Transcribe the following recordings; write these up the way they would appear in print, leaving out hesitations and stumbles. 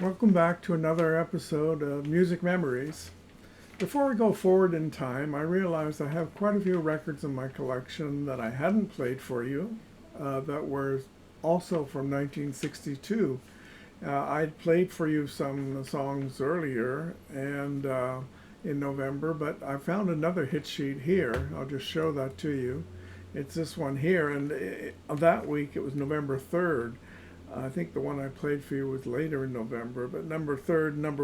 Welcome back to another episode of Music Memories. Before we go forward in time, I realized I have quite a few records in my collection that I hadn't played for you that were also from 1962. I'd played for you some songs earlier and in November, but I found another hit sheet here. I'll just show that to you. It's this one here, and that week it was November 3rd. I think the one I played for you was later in November, but number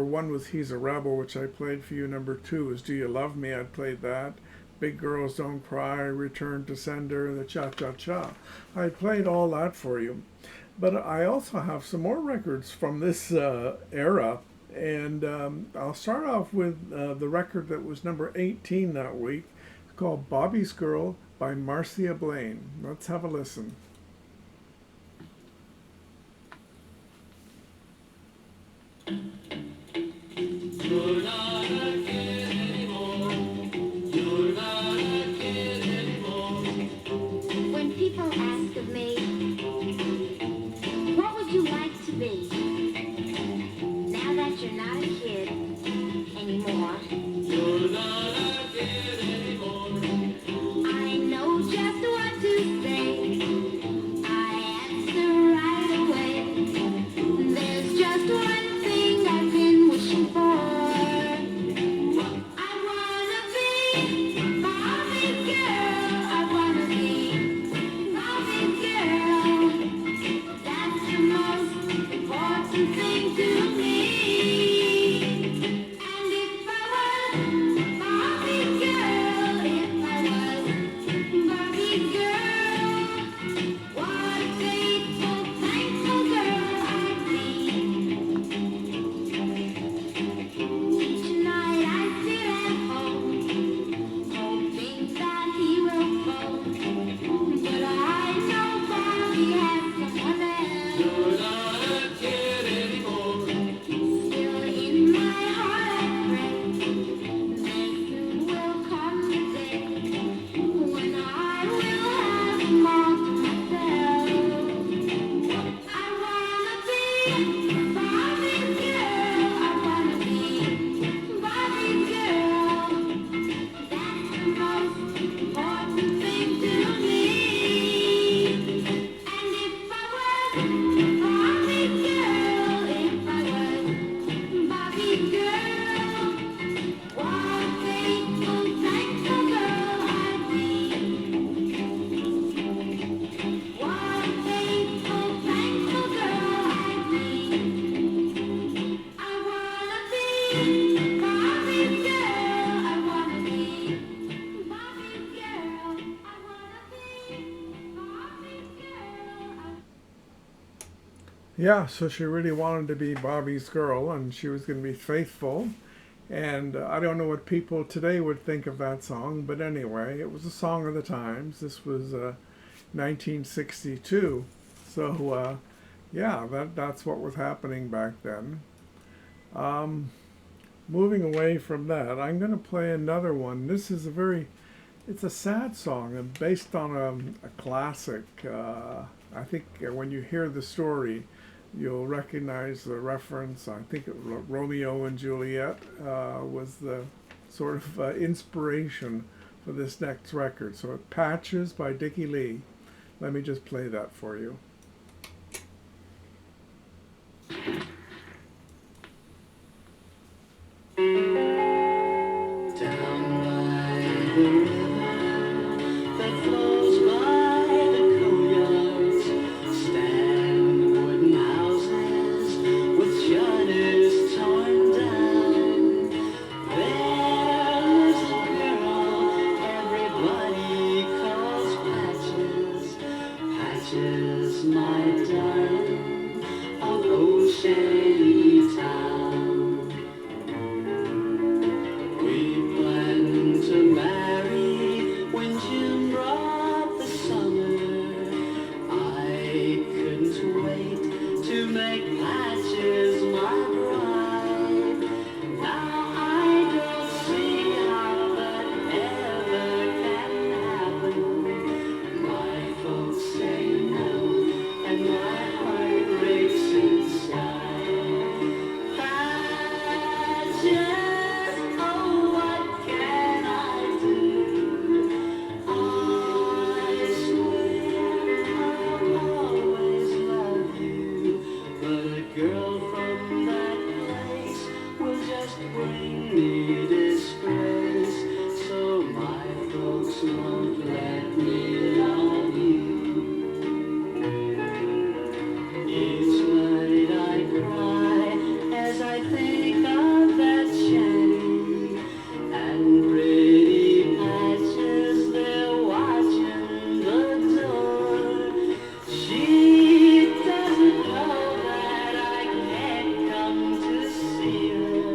one was He's a Rebel, which I played for you. Number two was Do You Love Me? I played that. Big Girls Don't Cry, Return to Sender, the Cha Cha Cha. I played all that for you. But I also have some more records from this era, and I'll start off with the record that was number 18 that week, called Bobby's Girl by Marcia Blaine. Let's have a listen. You're not a kid anymore. You're not a kid anymore. When people ask of me, what would you like to be? Now that you're not a kid anymore, You're not a kid anymore. I know just what to say. I answer right away. There's just one thing I've been wishing for. I wanna be Bobby's girl. I wanna be Bobby's girl. That's the most important thing to me. And if I was Bobby's girl, if I was Bobby's girl, what a faithful, thankful girl I'd be. Each night I sit at home, hoping that he will phone. But I know Bobby has someone else. You're not a kid anymore. Still in my heart I pray, there soon will come the day when I will have him all to myself. I wanna be Bobby's girl. I wanna be Bobby's girl. That's the most important thing to me. And if I was Bobby's girl, if I was Bobby's girl, what a faithful, thankful girl I'd be. What a faithful, thankful girl I'd be. I wanna be Bobby's girl. I wanna be Bobby's girl. I wanna be Bobby's girl. Yeah, so she really wanted to be Bobby's girl, and she was going to be faithful. And I don't know what people today would think of that song, but anyway, it was a song of the times. This was 1962. So, yeah, that's what was happening back then. Um, Moving away from that, I'm going to play another one. This is it's a sad song and based on a classic. I think when you hear the story, you'll recognize the reference. I think Romeo and Juliet was the sort of inspiration for this next record. So Patches by Dickie Lee. Let me just play that for you. Down by the river that flows by the courtyards stand wooden houses with shutters torn down. There's a girl everybody calls Patches, Patches, my darling, of Ocean Town. We plan to marry girl from that place will just bring me disgrace. So my folks won't let me love you. Each night I cry as I think of that shanty and pretty patches there watching the door. She doesn't know that I can't come to see her.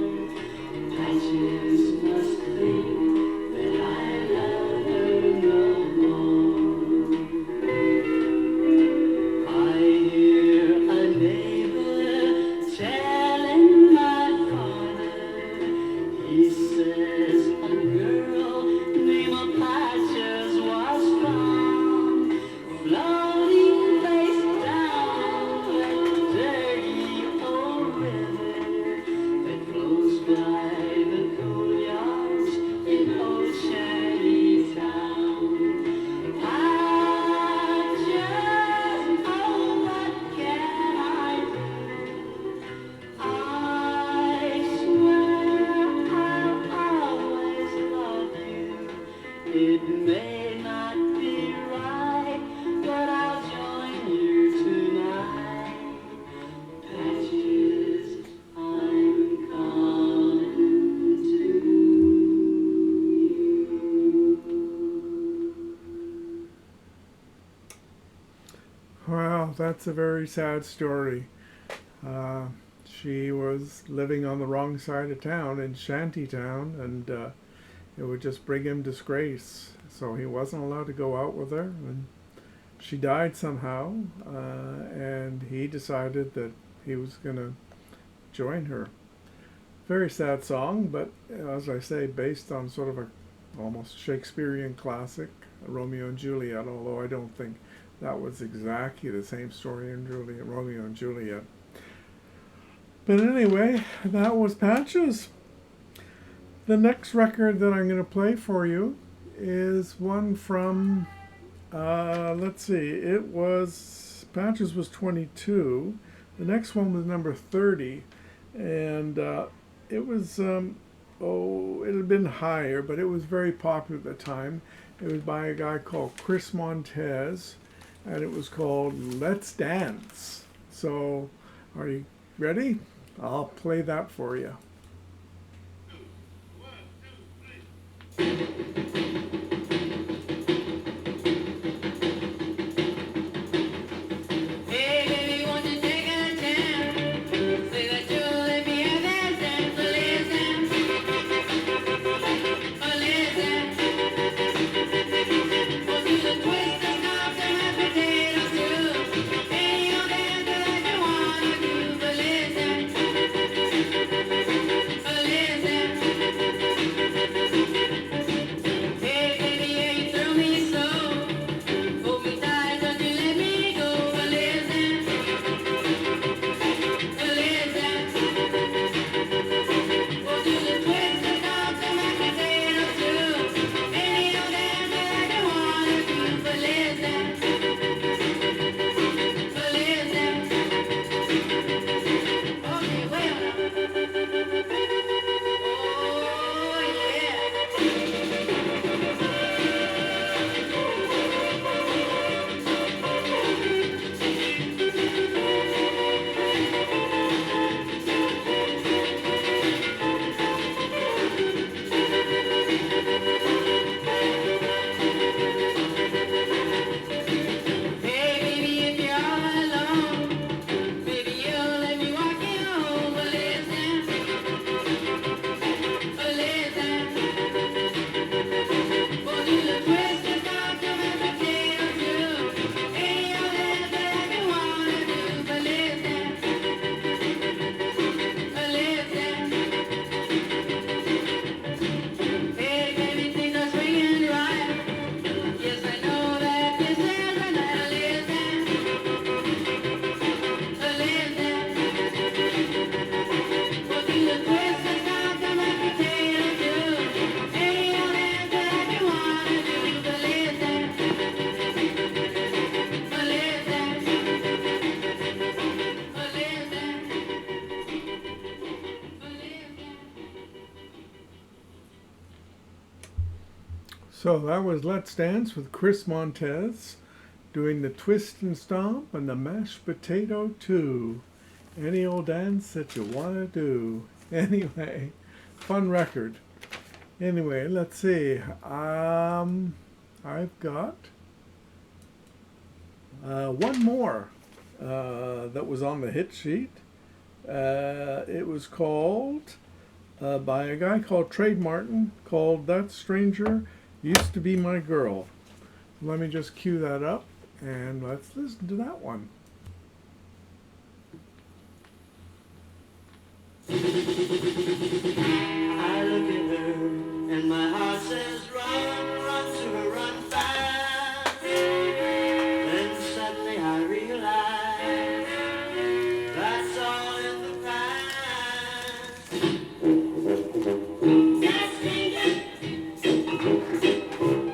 Patches must think that I love her no more. I hear a neighbor telling my father. He says a girl named Patches was found floating face down that dirty old river that flows by the coal yards in old shanty town. Patches, oh, what can I do? I swear I'll always love you. It may not be right, but I'll join you tonight. Patches, I'm coming to you. Well, that's a very sad story. She was living on the wrong side of town in Shantytown, and it would just bring him disgrace. So he wasn't allowed to go out with her, and she died somehow, and he decided that he was going to join her. Very sad song, but as I say, based on sort of a almost Shakespearean classic, Romeo and Juliet, although I don't think that was exactly the same story in Romeo and Juliet. But anyway, that was Patches. The next record that I'm going to play for you is one from, let's see, it was, Patches was 22. The next one was number 30. And it was, it had been higher, but it was very popular at the time. It was by a guy called Chris Montez, and it was called Let's Dance. So, are you ready? I'll play that for you. So that was Let's Dance with Chris Montez doing the twist and stomp and the mashed potato too. Any old dance that you want to do. Anyway, fun record. Anyway, let's see. I've got one more that was on the hit sheet. It was called by a guy called Trade Martin, called That Stranger Used to Be My Girl. Let me just cue that up and let's listen to that one. I look at her and my heart says run, run to her, run fast. Then suddenly I realize that's all in the past. That stranger,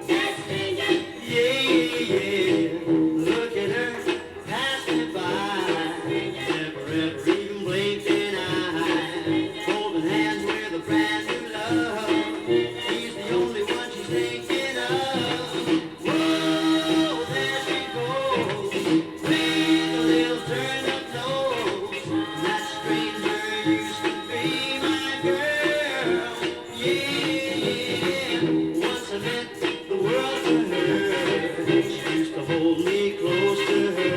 that stranger, yeah, yeah. Look at her, pass me by. Never ever even blinked an eye. Holding hands with a brand new love. He's the only one she's thinking of. Whoa, there she goes. With a little turned up nose. That stranger used to be my girl. Yeah, once I meant the world to her. She used to hold me close to her.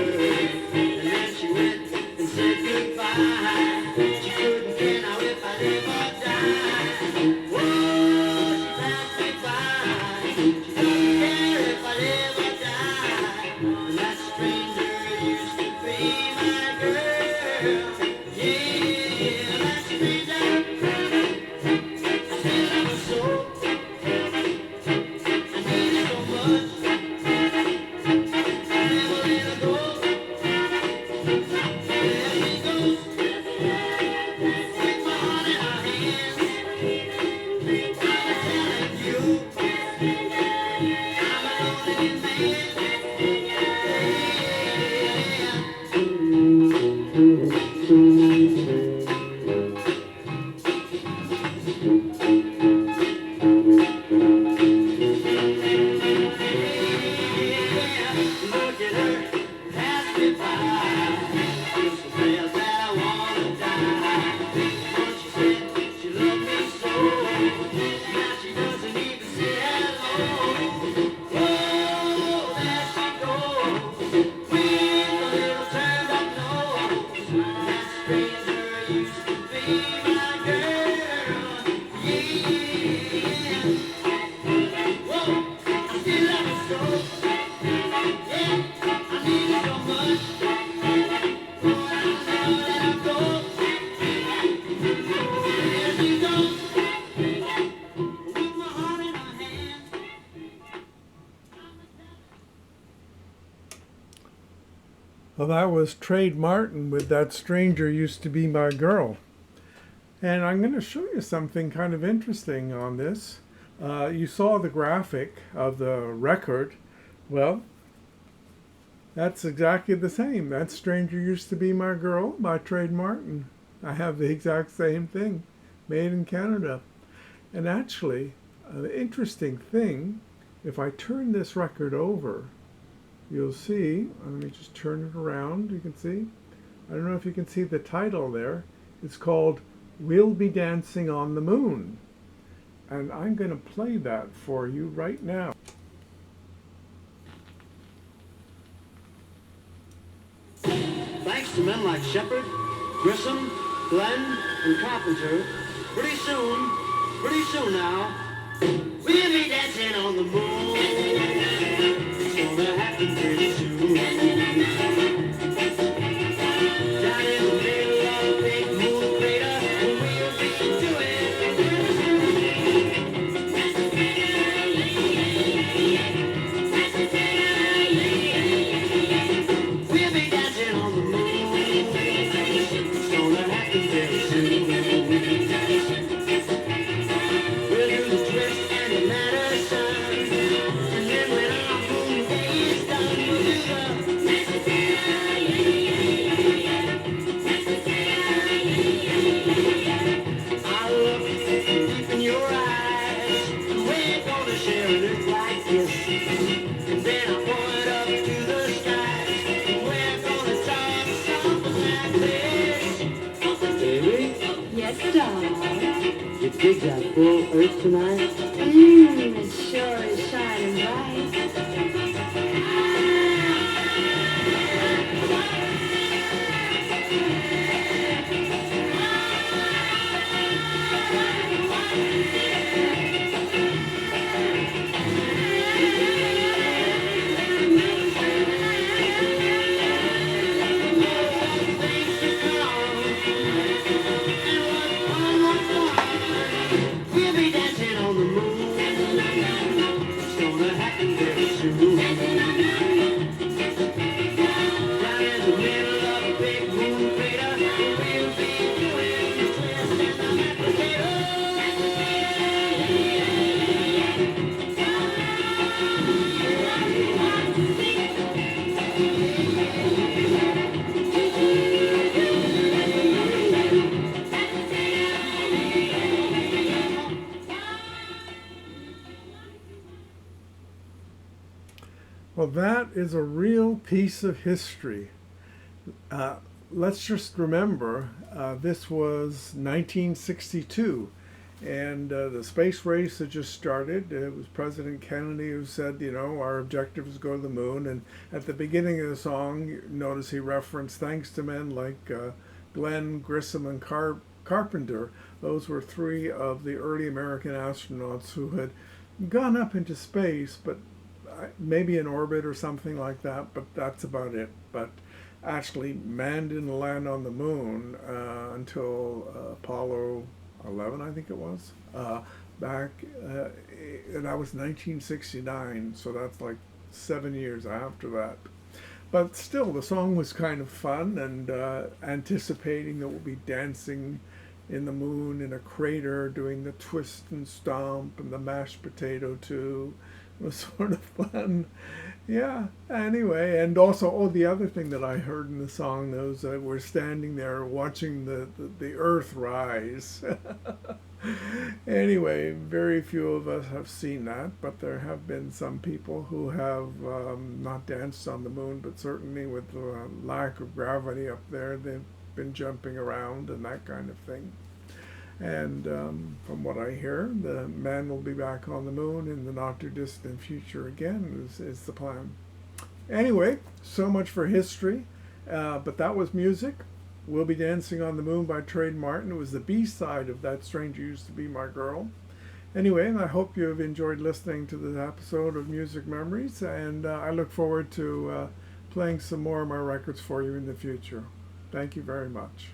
And then she went and said goodbye. She couldn't care now if I live or die. Whoa, she passed me by. She doesn't care if I live or die. And that stranger used to be my girl. Yeah, that stranger. I still love her so. I need her so much. I never let her go. There she goes. With my heart in her hands. I'm telling you, I'm a lonely man. Look at her, pass me by. Feels so bad that I wanna die. Once she said she loved me so. Now she doesn't even say hello. Whoa, there she goes. With a little turned up nose. That stranger used to be my girl. Yeah. Whoa, I still love her so. Yeah, I need her so much. Boy, I'll never let her go. There she goes. With my heart in her hand. Well, that was Trade Martin with That Stranger Used to Be My Girl. And I'm going to show you something kind of interesting on this. You saw the graphic of the record. Well, that's exactly the same. That Stranger Used to Be My Girl by Trade Martin. I have the exact same thing, made in Canada. And actually, the interesting thing, if I turn this record over, you'll see, let me just turn it around, you can see. I don't know if you can see the title there. It's called We'll Be Dancing on the Moon. And I'm going to play that for you right now. Thanks to men like Shepard, Grissom, Glenn, and Carpenter, pretty soon now, we'll be dancing on the moon. It's gonna happen pretty soon. Down in the middle of a big moon crater, we'll be doing. We'll be dancing on the moon. It's gonna happen very soon. We'll do the twist and the Madison. And then when our moon day is done, we'll do the star. You dig that full earth tonight? It sure is shining bright. We'll be dancing on the moon. It's gonna happen very soon. Down in the middle of a big moon crater, we'll be doing the twist and the mashed potato. Well, that is a real piece of history. Let's just remember this was 1962, and the space race had just started. It was President Kennedy who said, you know, our objective is to go to the moon. And at the beginning of the song, you notice he referenced thanks to men like Glenn, Grissom, and Carpenter. Those were three of the early American astronauts who had gone up into space, but maybe in orbit or something like that, but that's about it. But actually, man didn't land on the moon until Apollo 11, I think it was, back, and that was 1969, so that's like 7 years after that. But still, the song was kind of fun, and anticipating that we'll be dancing in the moon in a crater, doing the twist and stomp and the mashed potato too. It was sort of fun. Yeah, anyway, and also, oh, the other thing that I heard in the song was that we're standing there watching the earth rise. Anyway, very few of us have seen that, but there have been some people who have not danced on the moon, but certainly with the lack of gravity up there, they've been jumping around and that kind of thing. And from what I hear, the man will be back on the moon in the not too distant future again, is the plan. Anyway, so much for history, but that was music. We'll Be Dancing on the Moon by Trade Martin. It was the B-side of That Stranger Used to Be My Girl. Anyway, I hope you have enjoyed listening to this episode of Music Memories, and I look forward to playing some more of my records for you in the future. Thank you very much.